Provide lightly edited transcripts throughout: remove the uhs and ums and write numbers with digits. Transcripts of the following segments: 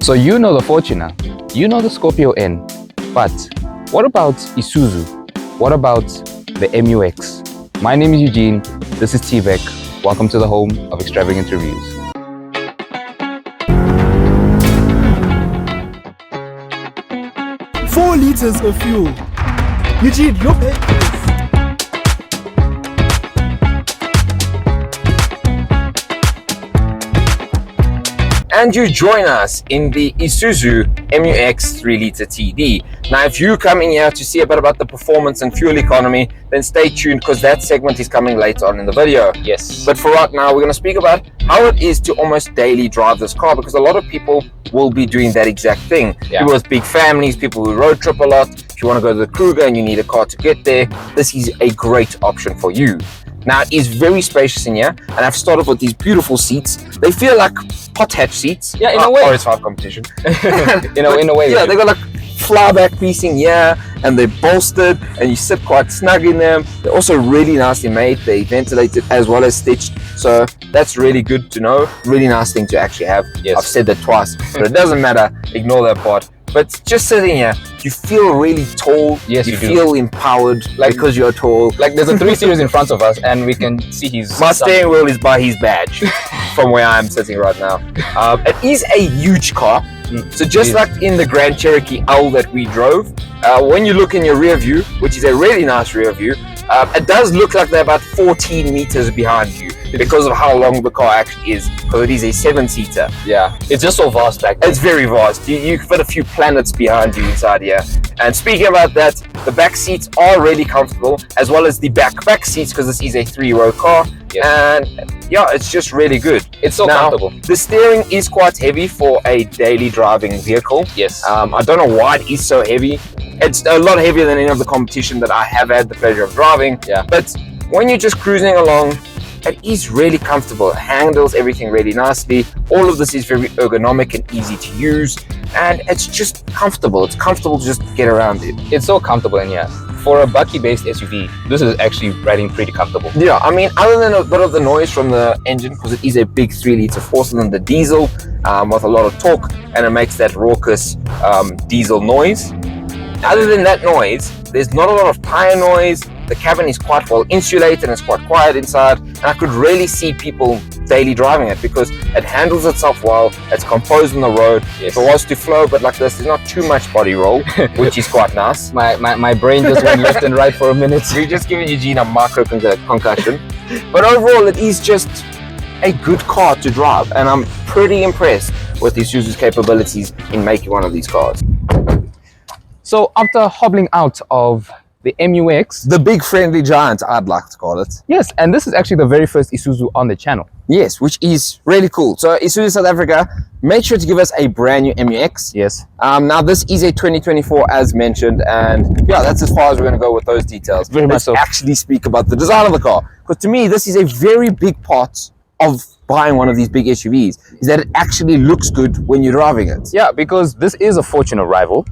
So you know the Fortuner, you know the Scorpio N, but what about Isuzu? What about the MUX? My name is Eugene, this is T-Beck. Welcome to the home of extravagant reviews. Four liters of fuel. Eugene, you're paying for this. And you join us in the Isuzu MUX 3-litre TD. Now, if you come in here to see a bit about the performance and fuel economy, then stay tuned because that segment is coming later on in the video. Yes. But for right now, we're going to speak about how it is to almost daily drive this car, because a lot of people will be doing that exact thing. Yeah. People with big families, people who road trip a lot. If you want to go to the Kruger and you need a car to get there, this is a great option for you. Now, it is very spacious in here, and I've started with these beautiful seats. They feel like hot hatch seats. Yeah, in a way. RS5 competition. in a way. Yeah, they got like flyback piecing here, and they're bolstered, and you sit quite snug in them. They're also really nicely made. They're ventilated as well as stitched, so that's really good to know. Really nice thing to actually have. Yes. I've said that twice, but it doesn't matter. Ignore that part. But just sitting here, you feel really tall. Yes, you you do. feel empowered, Like- because you're tall. Like there's a 3 Series in front of us and we can see his... My steering wheel is by his badge from where I'm sitting right now. It is a huge car. So just It is. like in the Grand Cherokee L that we drove, when you look in your rear view, which is a really nice rear view, it does look like they're about 14 meters behind you because of how long the car actually is, because it is a 7-seater. Yeah, it's just so vast back there. It's very vast. You can fit a few planets behind you inside here. And speaking about that, the back seats are really comfortable, as well as the back seats, because this is a 3-row car. Yes. And yeah, it's just really good. It's so Now, comfortable. the steering is quite heavy for a daily driving vehicle. Yes. I don't know why it is so heavy. It's a lot heavier than any of the competition that I have had the pleasure of driving. Yeah. But when you're just cruising along, it is really comfortable. It handles everything really nicely. All of this is very ergonomic and easy to use, and it's just comfortable. It's comfortable to just get around it. It's so comfortable in here. For a bucky-based SUV, this is actually riding pretty comfortable. Yeah, I mean, other than a bit of the noise from the engine, because it is a big 3-litre 4-cylinder diesel with a lot of torque, and it makes that raucous diesel noise. Other than that noise, there's not a lot of tire noise. The cabin is quite well insulated and it's quite quiet inside, and I could really see people daily driving it because it handles itself well. It's composed on the road. Yes. If it was to flow, but like this, there's not too much body roll, which is quite nice. My brain just went left and right for a minute. We're just giving Eugene a micro concussion. But overall, it is just a good car to drive, and I'm pretty impressed with Isuzu's capabilities in making one of these cars. So after hobbling out of the MUX, The big friendly giant, I'd like to call it. yes, and this is actually the very first Isuzu on the channel. Yes, which is really cool. So Isuzu South Africa, make sure to give us a brand new MUX. Yes. Now this is a 2024 as mentioned, and yeah, that's as far as we're going to go with those details. Very much Let's so. actually speak about the design of the car, because to me this is a very big part of buying one of these big SUVs, is that it actually looks good when you're driving it. Yeah, because this is a Fortuner rival,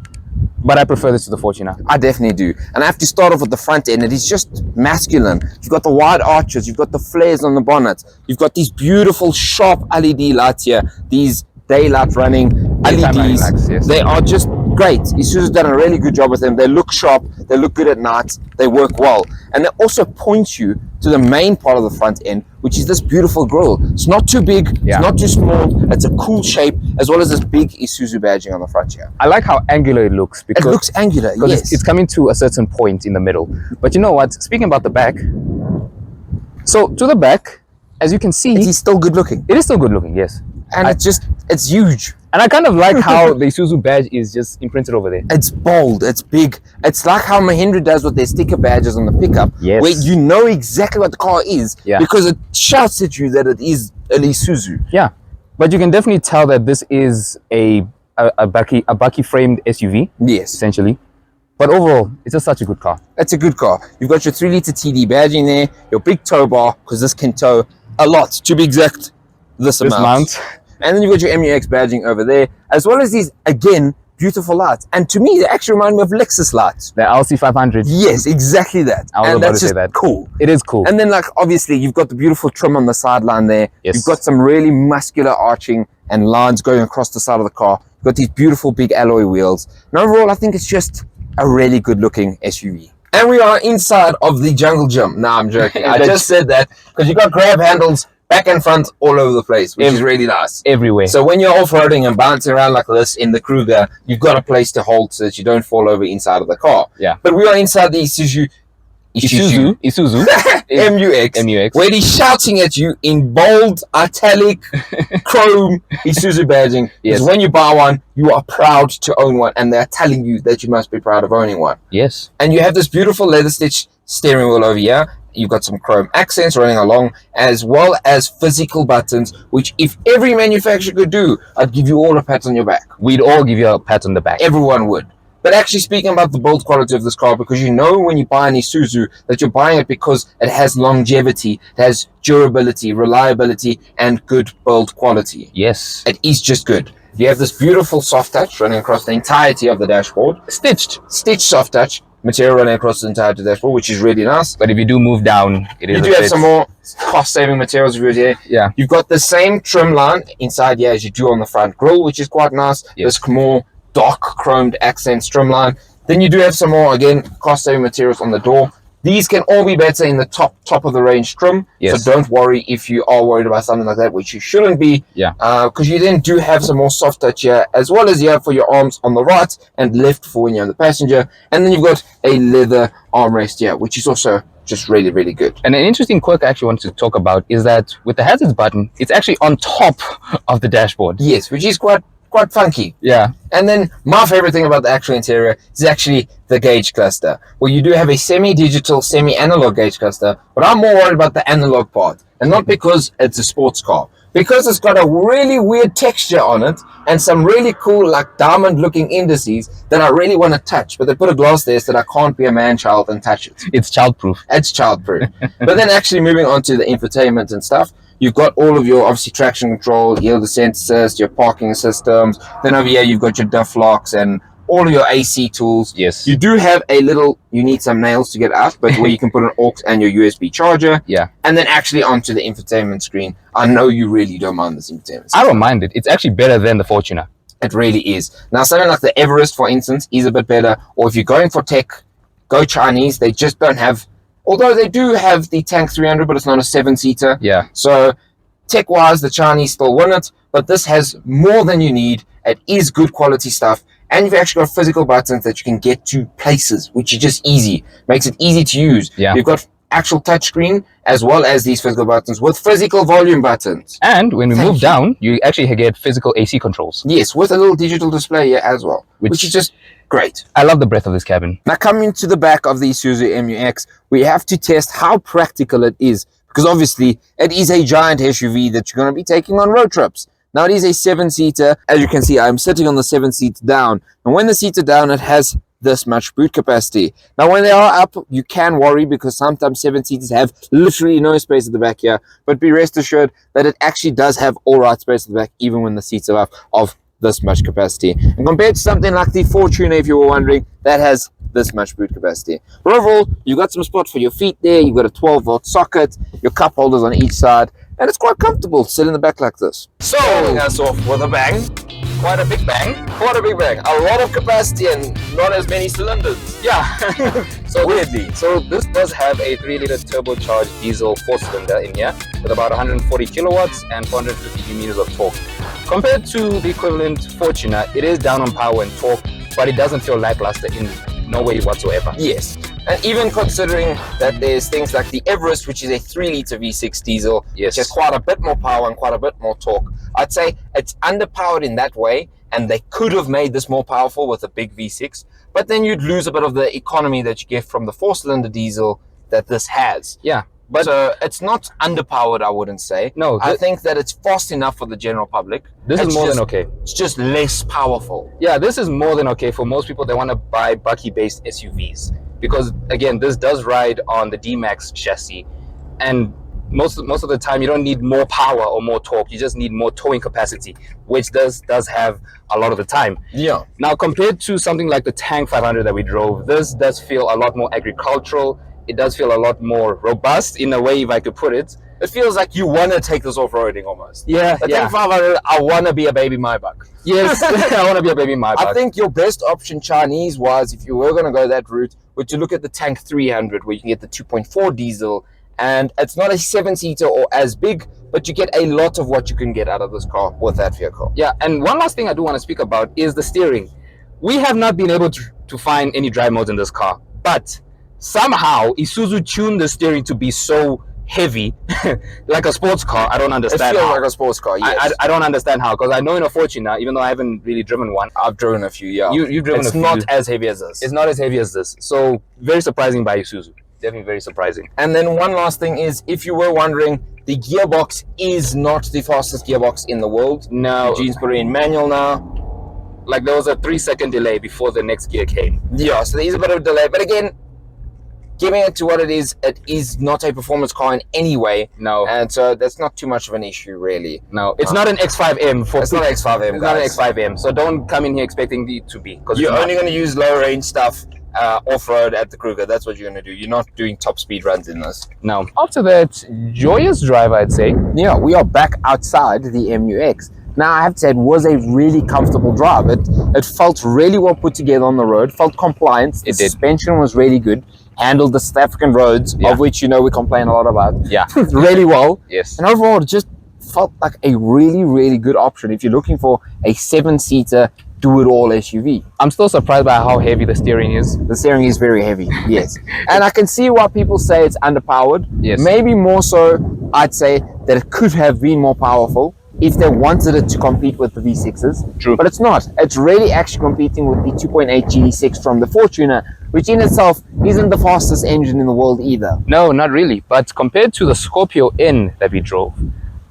but I prefer this to the Fortuner. I definitely do. And I have to start off with the front end. It is just masculine. You've got the wide arches, you've got the flares on the bonnet, you've got these beautiful sharp LED lights here, these daylight running Daytime running LEDs. lights, yes. They are just great. Isuzu's done a really good job with them. They look sharp, they look good at night, they work well. And they also point you to the main part of the front end, which is this beautiful grille. It's not too big, Yeah. it's not too small, it's a cool shape, as well as this big Isuzu badging on the front here. I like how angular it looks It because looks angular, yes. it's coming to a certain point in the middle. But you know what? Speaking about the back, so to the back, as you can see, It is still good looking. it is still good looking, yes. And it's huge. And I kind of like how the Isuzu badge is just imprinted over there. It's bold, it's big. It's like how Mahindra does with their sticker badges on the pickup, Yes. where you know exactly what the car is, Yeah. because it shouts at you that it is an Isuzu. Yeah, but you can definitely tell that this is a bucky framed SUV, Yes, essentially. But overall, it's just such a good car. it's a good car. You've got your 3-litre TD badge in there, your big tow bar, because this can tow a lot, to be exact, this amount. And then you've got your MUX badging over there, as well as these, again, beautiful lights. And to me, they actually remind me of Lexus lights. The LC500. Yes, exactly that. I was And about that's to say just that. cool. It is cool. And then, like, obviously, you've got the beautiful trim on the sideline there. Yes. You've got some really muscular arching and lines going across the side of the car. got these beautiful big alloy wheels. And overall, I think it's just a really good looking SUV. And we are inside of the jungle gym. Nah, I'm joking. I just said that because you got grab handles back and front all over the place, which is really nice. Everywhere. So when you're off-roading and bouncing around like this in the Kruger, you've got a place to hold so that you don't fall over inside of the car. Yeah. But we are inside the Isuzu MUX, where he's shouting at you in bold, italic, chrome Isuzu badging. Yes. When you buy one, you are proud to own one, and they're telling you that you must be proud of owning one. Yes. And you have this beautiful leather stitch steering wheel over here. You've got some chrome accents running along, as well as physical buttons, which if every manufacturer could do, I'd give you all a pat on your back. We'd all give you a pat on the back. Everyone would. But actually speaking about the build quality of this car, because you know when you buy an Isuzu that you're buying it because it has longevity, it has durability, reliability, and good build quality. Yes. It is just good. You have this beautiful soft touch running across the entirety of the dashboard. Stitched soft touch material running across the entirety of the dashboard, which is really nice. But if you do move down, you do have some more cost-saving materials over here. Yeah. You've got the same trim line inside here as you do on the front grille, which is quite nice. Yes. This more dark chromed accent trim line. Then you do have some more, again, cost-saving materials on the door. These can all be better in the top of the range trim. Yes. So don't worry if you are worried about something like that, which you shouldn't be. Yeah. Because you then do have some more soft touch here, as well as you have for your arms on the right and left for when you're on the passenger. And then you've got a leather armrest here, which is also just really, really good. And an interesting quirk I actually wanted to talk about is that with the hazards button, it's actually on top of the dashboard. Yes, which is quite funky. Yeah. And then my favorite thing about the actual interior is actually the gauge cluster, where you do have a semi-digital, semi-analog gauge cluster, but I'm more worried about the analog part, and not because it's a sports car, because it's got a really weird texture on it and some really cool like diamond looking indices that I really want to touch, but they put a glass there so that I can't be a man-child and touch it. It's child-proof. It's child-proof. But then actually moving on to the infotainment and stuff, you've got all of your, obviously, traction control, yield descent assist, your parking systems. Then over here, you've got your diff locks and all of your AC tools. Yes. You do have a little, you need some nails to get out, but where you can put an aux and your USB charger. Yeah. And then actually onto the infotainment screen. I know you really don't mind this infotainment screen. I don't mind it. It's actually better than the Fortuner. It really is. Now, something like the Everest, for instance, is a bit better. Or if you're going for tech, go Chinese. They just don't have, although they do have the Tank 300, but it's not a 7-seater. Yeah. So tech-wise, the Chinese still win it, but this has more than you need. It is good quality stuff, and you've actually got physical buttons that you can get to places, which is just easy. Makes it easy to use. Yeah. You've got actual touchscreen as well as these physical buttons with physical volume buttons. And when we move down, you actually get physical AC controls. Yes, with a little digital display here as well, which is just great. I love the breadth of this cabin. Now, coming to the back of the Isuzu MUX, we have to test how practical it is, because obviously it is a giant SUV that you're going to be taking on road trips. Now, it is a 7-seater. As you can see, I'm sitting on the 7 seats down, and when the seats are down, it has this much boot capacity. Now, when they are up, you can worry because sometimes 7-seaters have literally no space at the back here, but be rest assured that it actually does have all right space at the back, even when the seats are up, of this much capacity. And compared to something like the Fortuner, if you were wondering, that has this much boot capacity. But overall, you've got some spot for your feet there, you've got a 12-volt socket, your cup holders on each side, and it's quite comfortable to sit in the back like this. So, starting us off with a bang. Quite a big bang. Quite a big bang. A lot of capacity and not as many cylinders. Yeah. So weirdly. So this does have a 3-liter turbocharged diesel 4-cylinder in here with about 140 kilowatts and 450 Nm of torque. Compared to the equivalent Fortuner, it is down on power and torque, but it doesn't feel lackluster in no way whatsoever. Yes. And even considering that there's things like the Everest, which is a 3-liter V6 diesel, yes, which has quite a bit more power and quite a bit more torque, I'd say it's underpowered in that way, and they could have made this more powerful with a big V6, but then you'd lose a bit of the economy that you get from the 4-cylinder diesel that this has. Yeah. But so it's not underpowered, I wouldn't say. No. I think that it's fast enough for the general public. This is more than okay. It's just less powerful. Yeah, this is more than okay for most people that want to buy bucky-based SUVs. Because, again, this does ride on the D-Max chassis. And most of the time, you don't need more power or more torque. You just need more towing capacity, which does have a lot of the time. Yeah. Now, compared to something like the Tank 500 that we drove, this does feel a lot more agricultural. It does feel a lot more robust in a way, if I could put it. it feels like you want to take this off-roading almost. Yeah, The yeah. Tank 500, I want to be a baby Maybach. Yes, I want to be a baby Maybach. I think your best option Chinese was, if you were going to go that route, would to look at the Tank 300, where you can get the 2.4 diesel, and it's not a 7-seater or as big, but you get a lot of what you can get out of this car with that vehicle. Yeah, and one last thing I do want to speak about is the steering. We have not been able to find any drive modes in this car, but somehow Isuzu tuned the steering to be so heavy, like a sports car. I don't It understand feels how. like a sports car, yes. I don't understand how, because I know in a Fortuner, even though I haven't really driven one, I've driven a few, yeah. you've driven It's a few. not as heavy as this. It's not as heavy as this. So very surprising by Isuzu. Definitely very surprising. And then one last thing is, if you were wondering, the gearbox is not the fastest gearbox in the world. No, Eugene's put it in manual now. like there was a 3-second delay before the next gear came. Yeah, so there is a bit of a delay. But again, giving it to what it is not a performance car in any way. No, And so that's not too much of an issue, really. no, it's not an X5M. It's not an X5M, It's not an guys. X5M. So don't come in here expecting it to be, because You're only going to use low-range stuff off-road at the Kruger. That's what you're going to do. You're not doing top speed runs in this. no. After that joyous drive, I'd say. Yeah, we are back outside the MUX. Now, I have to say, it was a really comfortable drive. It felt really well put together on the road, felt compliant. The It did. suspension was really good, handled the South African roads, Yeah. of which, we complain a lot about, Yeah. really well. Yes. And overall, it just felt like a really, really good option if you're looking for a 7-seater, do-it-all SUV. I'm still surprised by how heavy the steering is. The steering is very heavy, yes. And I can see why people say it's underpowered. Yes. Maybe more so, I'd say, that it could have been more powerful if they wanted it to compete with the V6s. True. But it's not. It's really actually competing with the 2.8 GD6 from the Fortuner, which in itself isn't the fastest engine in the world either. No, not really. But compared to the Scorpio N that we drove,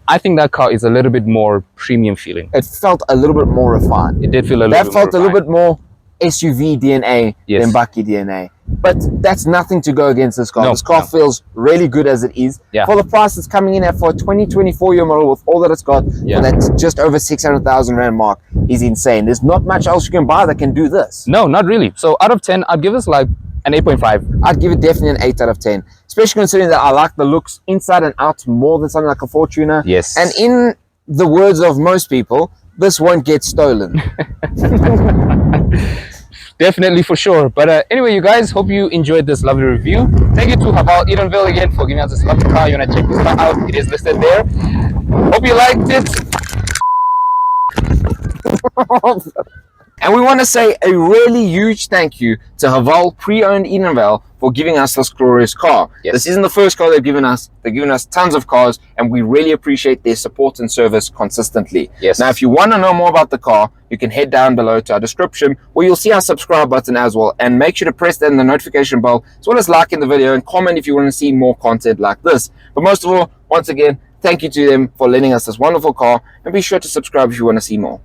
I think that car is a little bit more premium feeling. It felt a little bit more refined. It did feel a little That bit felt a more little bit more SUV DNA Yes. than Bakkie DNA. But that's nothing to go against this car. No, This car no. feels really good as it is. Yeah. For the price it's coming in at, for a 2024 year model with all that it's got, Yeah. for that just over 600,000 Rand mark, is insane. There's not much else you can buy that can do this. No, not really. So out of 10, I'd give this like an 8.5. I'd give it definitely an 8 out of 10. Especially considering that I like the looks inside and out more than something like a Fortuner. Yes. And in the words of most people, this won't get stolen. Definitely, for sure. But anyway, you guys, hope you enjoyed this lovely review. Thank you to Haval Edenville again for giving us this lovely car. You want to check this car out, it is listed there. Hope you liked it. And we want to say a really huge thank you to Haval Pre-Owned Edenvale for giving us this glorious car. Yes. This isn't the first car they've given us. They've given us tons of cars, and we really appreciate their support and service consistently. Yes. Now, if you want to know more about the car, you can head down below to our description, where you'll see our subscribe button as well. And make sure to press that in the notification bell, as well as liking the video and comment if you want to see more content like this. But most of all, once again, thank you to them for lending us this wonderful car, and be sure to subscribe if you want to see more.